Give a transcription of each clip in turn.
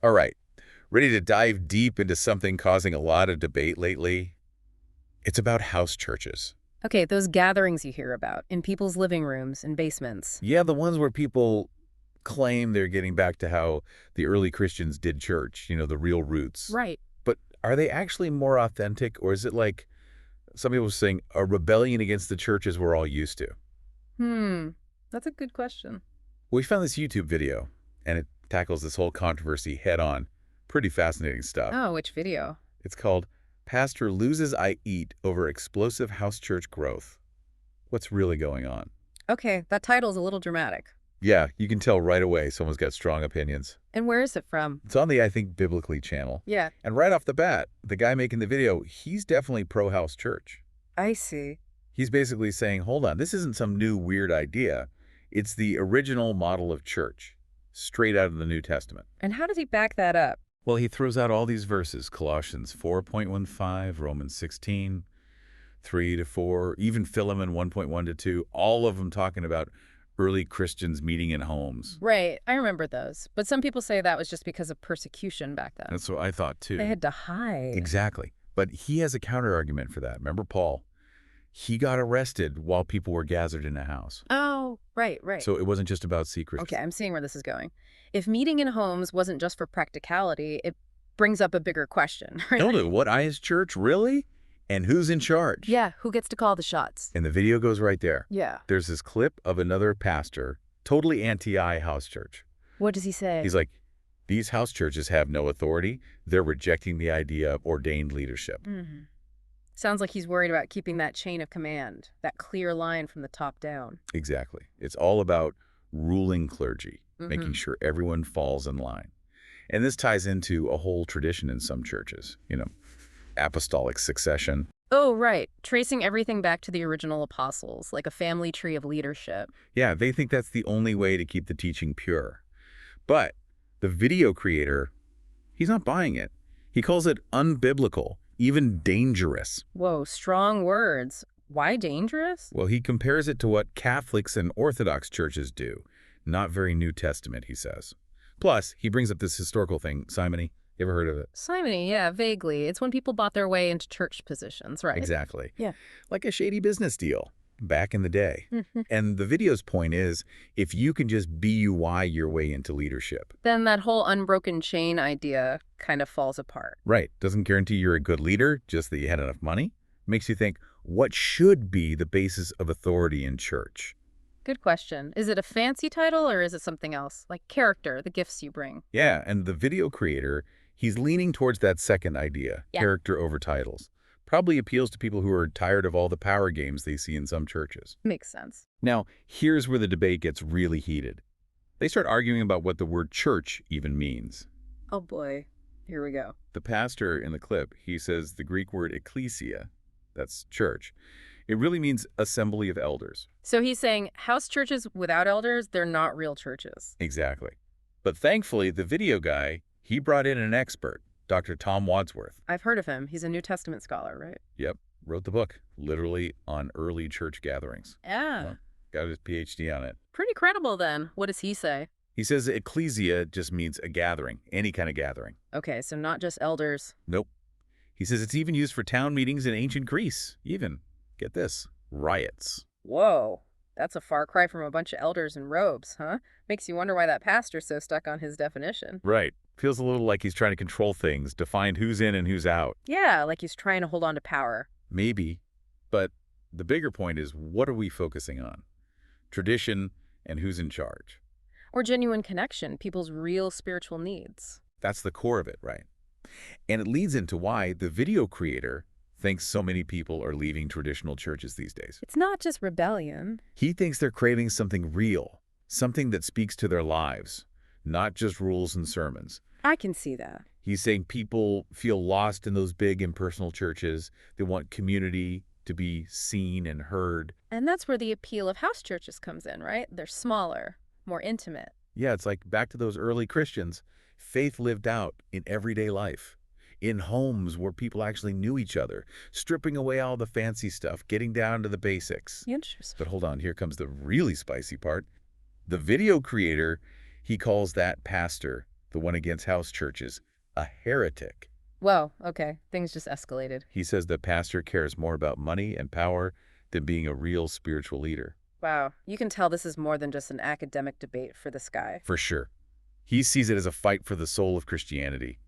All right, ready to dive deep into something causing a lot of debate lately? It's about house churches. Okay, those gatherings you hear about in people's living rooms and basements. Yeah, the ones where people claim they're getting back to how the early Christians did church, the real roots. Right. But are they actually more authentic, or is it like some people are saying a rebellion against the churches we're all used to? Hmm, that's a good question. We found this YouTube video, and it tackles this whole controversy head on. Pretty fascinating stuff. Oh, which video? It's called Pastor Loses I Eat Over Explosive House Church Growth. What's really going on? Okay, that title's a little dramatic. Yeah, you can tell right away someone's got strong opinions. And where is it from? It's on the I Think Biblically channel. Yeah, And right off the bat, the guy making the video, he's definitely pro-house church. I see. He's basically saying, hold on, this isn't some new weird idea. It's the original model of church, straight out of the New Testament. And how does he back that up? Well, he throws out all these verses, Colossians 4.15, Romans 16, 3 to 4, even Philemon 1.1 to 2, all of them talking about early Christians meeting in homes. Right, I remember those. But some people say that was just because of persecution back then. That's what I thought, too. They had to hide. Exactly. But he has a counter-argument for that. Remember Paul? He got arrested while people were gathered in a house. Oh, right. So it wasn't just about secrecy. Okay, I'm seeing where this is going. If meeting in homes wasn't just for practicality, it brings up a bigger question, right? No, what is church, really? And who's in charge? Yeah, who gets to call the shots? And the video goes right there. Yeah. There's this clip of another pastor, totally anti-house church. What does he say? He's like, these house churches have no authority. They're rejecting the idea of ordained leadership. Mm-hmm. Sounds like he's worried about keeping that chain of command, that clear line from the top down. Exactly. It's all about ruling clergy, making sure everyone falls in line. And this ties into a whole tradition in some churches, apostolic succession. Oh, right. Tracing everything back to the original apostles, like a family tree of leadership. Yeah, they think that's the only way to keep the teaching pure. But the video creator, he's not buying it. He calls it unbiblical, even dangerous. Whoa, strong words. Why dangerous? Well, he compares it to what Catholics and Orthodox churches do. Not very New Testament, he says. Plus, he brings up this historical thing, simony. You ever heard of it? Simony, yeah, vaguely. It's when people bought their way into church positions, right? Exactly. Yeah. Like a shady business deal back in the day. And the video's point is, if you can just BUY your way into leadership. Then that whole unbroken chain idea kind of falls apart. Right. Doesn't guarantee you're a good leader, just that you had enough money. Makes you think, what should be the basis of authority in church? Good question. Is it a fancy title or is it something else? Like character, the gifts you bring? Yeah, and the video creator, he's leaning towards that second idea, Yeah. character over titles. Probably appeals to people who are tired of all the power games they see in some churches. Makes sense. Now, here's where the debate gets really heated. They start arguing about what the word church even means. Oh boy. Here we go. The pastor in the clip, he says the Greek word ecclesia, that's church, it really means assembly of elders. So he's saying house churches without elders, they're not real churches. Exactly. But thankfully, the video guy, he brought in an expert, Dr. Tom Wadsworth. I've heard of him. He's a New Testament scholar, right? Yep, wrote the book, literally on early church gatherings. Yeah. Well, got his PhD on it. Pretty credible then. What does he say? He says ecclesia just means a gathering, any kind of gathering. Okay, so not just elders. Nope. He says it's even used for town meetings in ancient Greece, even. Get this, riots. Whoa. That's a far cry from a bunch of elders in robes, huh? Makes you wonder why that pastor's so stuck on his definition. Right. Feels a little like he's trying to control things, define who's in and who's out. Yeah, like he's trying to hold on to power. Maybe. But the bigger point is, what are we focusing on? Tradition and who's in charge. Or genuine connection, people's real spiritual needs. That's the core of it, right? And it leads into why the video creator thinks so many people are leaving traditional churches these days. It's not just rebellion. He thinks they're craving something real, something that speaks to their lives, not just rules and sermons. I can see that. He's saying people feel lost in those big impersonal churches. They want community to be seen and heard. And that's where the appeal of house churches comes in, right? They're smaller, more intimate. Yeah, it's like back to those early Christians, faith lived out in everyday life, in homes where people actually knew each other, stripping away all the fancy stuff, getting down to the basics. Interesting. But hold on, here comes the really spicy part. The video creator, he calls that pastor the one against house churches, a heretic. Whoa, okay. Things just escalated. He says the pastor cares more about money and power than being a real spiritual leader. Wow, you can tell this is more than just an academic debate for this guy. For sure. He sees it as a fight for the soul of Christianity,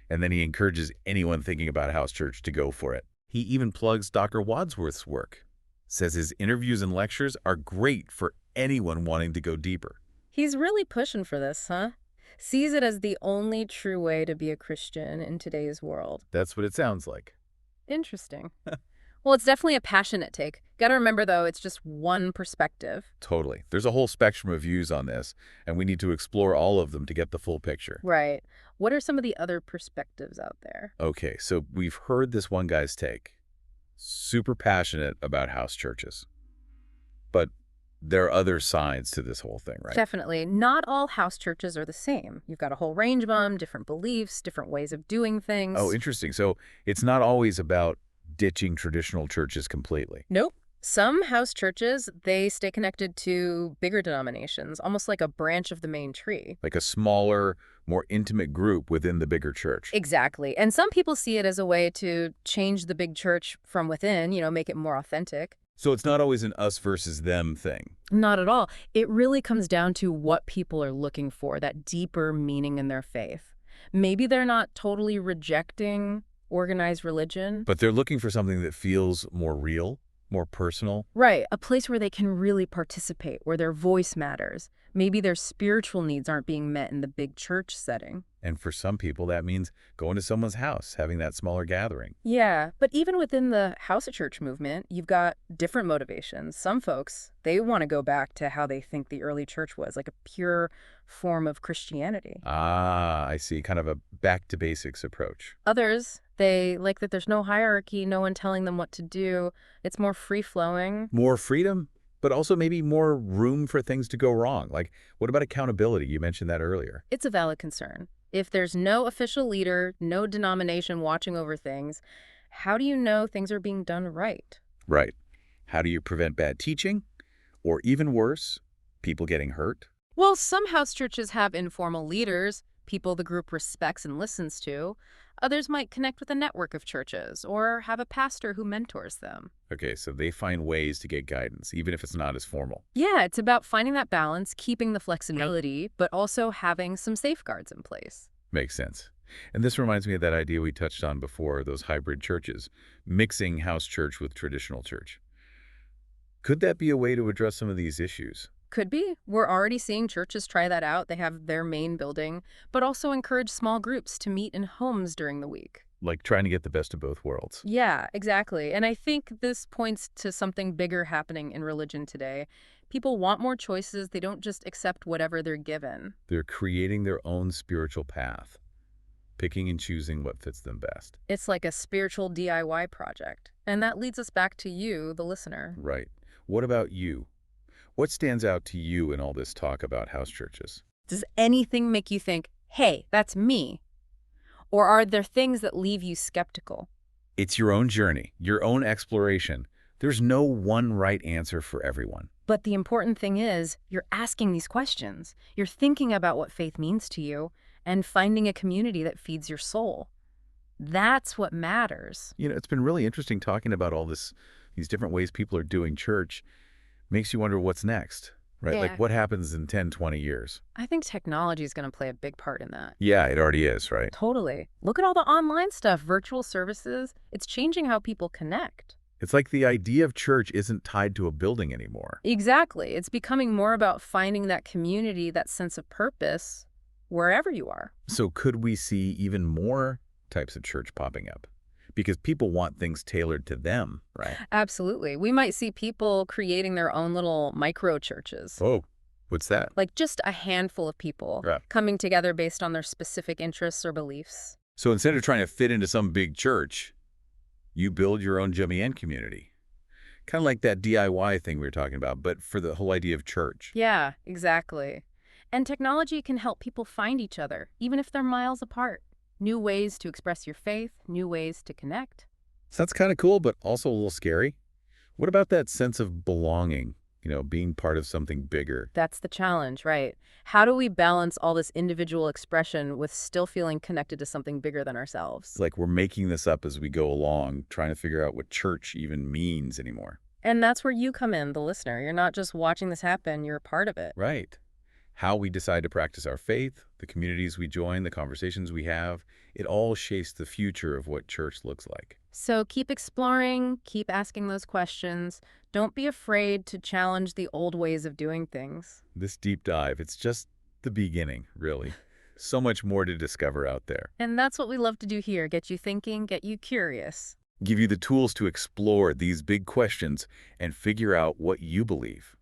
and then he encourages anyone thinking about a house church to go for it. He even plugs Dr. Wadsworth's work, says his interviews and lectures are great for anyone wanting to go deeper. He's really pushing for this, huh? Sees it as the only true way to be a Christian in today's world. That's what it sounds like. Interesting. Well, it's definitely a passionate take. Gotta remember, though, it's just one perspective. Totally. There's a whole spectrum of views on this, and we need to explore all of them to get the full picture. Right. What are some of the other perspectives out there? Okay, so we've heard this one guy's take. Super passionate about house churches. But there are other sides to this whole thing, right? Definitely. Not all house churches are the same. You've got a whole range of them, different beliefs, different ways of doing things. Oh, interesting. So it's not always about ditching traditional churches completely. Nope. Some house churches, they stay connected to bigger denominations, almost like a branch of the main tree. Like a smaller, more intimate group within the bigger church. Exactly. And some people see it as a way to change the big church from within, make it more authentic. So it's not always an us versus them thing. Not at all. It really comes down to what people are looking for, that deeper meaning in their faith. Maybe they're not totally rejecting organized religion. But they're looking for something that feels more real, more personal. Right, a place where they can really participate, where their voice matters. Maybe their spiritual needs aren't being met in the big church setting. And for some people, that means going to someone's house, having that smaller gathering. Yeah, but even within the house of church movement, you've got different motivations. Some folks, they want to go back to how they think the early church was, like a pure form of Christianity. Ah, I see. Kind of a back to basics approach. Others, they like that there's no hierarchy, no one telling them what to do. It's more free-flowing. More freedom, but also maybe more room for things to go wrong. Like, what about accountability? You mentioned that earlier. It's a valid concern. If there's no official leader, no denomination watching over things, how do you know things are being done right? Right. How do you prevent bad teaching? Or even worse, people getting hurt? Well, some house churches have informal leaders, people the group respects and listens to. Others might connect with a network of churches or have a pastor who mentors them. Okay, so they find ways to get guidance, even if it's not as formal. Yeah, it's about finding that balance, keeping the flexibility, but also having some safeguards in place. Makes sense. And this reminds me of that idea we touched on before, those hybrid churches, mixing house church with traditional church. Could that be a way to address some of these issues? Could be. We're already seeing churches try that out. They have their main building, but also encourage small groups to meet in homes during the week. Like trying to get the best of both worlds. Yeah, exactly. And I think this points to something bigger happening in religion today. People want more choices. They don't just accept whatever they're given. They're creating their own spiritual path, picking and choosing what fits them best. It's like a spiritual DIY project. And that leads us back to you, the listener. Right. What about you? What stands out to you in all this talk about house churches? Does anything make you think, hey, that's me? Or are there things that leave you skeptical? It's your own journey, your own exploration. There's no one right answer for everyone. But the important thing is, you're asking these questions. You're thinking about what faith means to you and finding a community that feeds your soul. That's what matters. It's been really interesting talking about all these different ways people are doing church. Makes you wonder what's next, right? Yeah. Like what happens in 10, 20 years? I think technology is going to play a big part in that. Yeah, it already is, right? Totally. Look at all the online stuff, virtual services. It's changing how people connect. It's like the idea of church isn't tied to a building anymore. Exactly. It's becoming more about finding that community, that sense of purpose, wherever you are. So could we see even more types of church popping up? Because people want things tailored to them, right? Absolutely. We might see people creating their own little micro churches. Oh, what's that? Like just a handful of people coming together based on their specific interests or beliefs. So instead of trying to fit into some big church, you build your own Jumian community. Kind of like that DIY thing we were talking about, but for the whole idea of church. Yeah, exactly. And technology can help people find each other, even if they're miles apart. New ways to express your faith, new ways to connect. So that's kind of cool, but also a little scary. What about that sense of belonging being part of something bigger. That's the challenge, right? How do we balance all this individual expression with still feeling connected to something bigger than It's ourselves? like we're making this up as we go along, trying to figure out what church even means anymore. And that's where you come in, the listener. You're not just watching this happen, you're a part of it. Right. How we decide to practice our faith, the communities we join, the conversations we have, it all shapes the future of what church looks like. So keep exploring, keep asking those questions. Don't be afraid to challenge the old ways of doing things. This deep dive, it's just the beginning, really. So much more to discover out there. And that's what we love to do here, get you thinking, get you curious. Give you the tools to explore these big questions and figure out what you believe.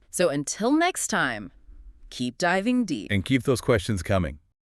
So until next time, keep diving deep. And keep those questions coming.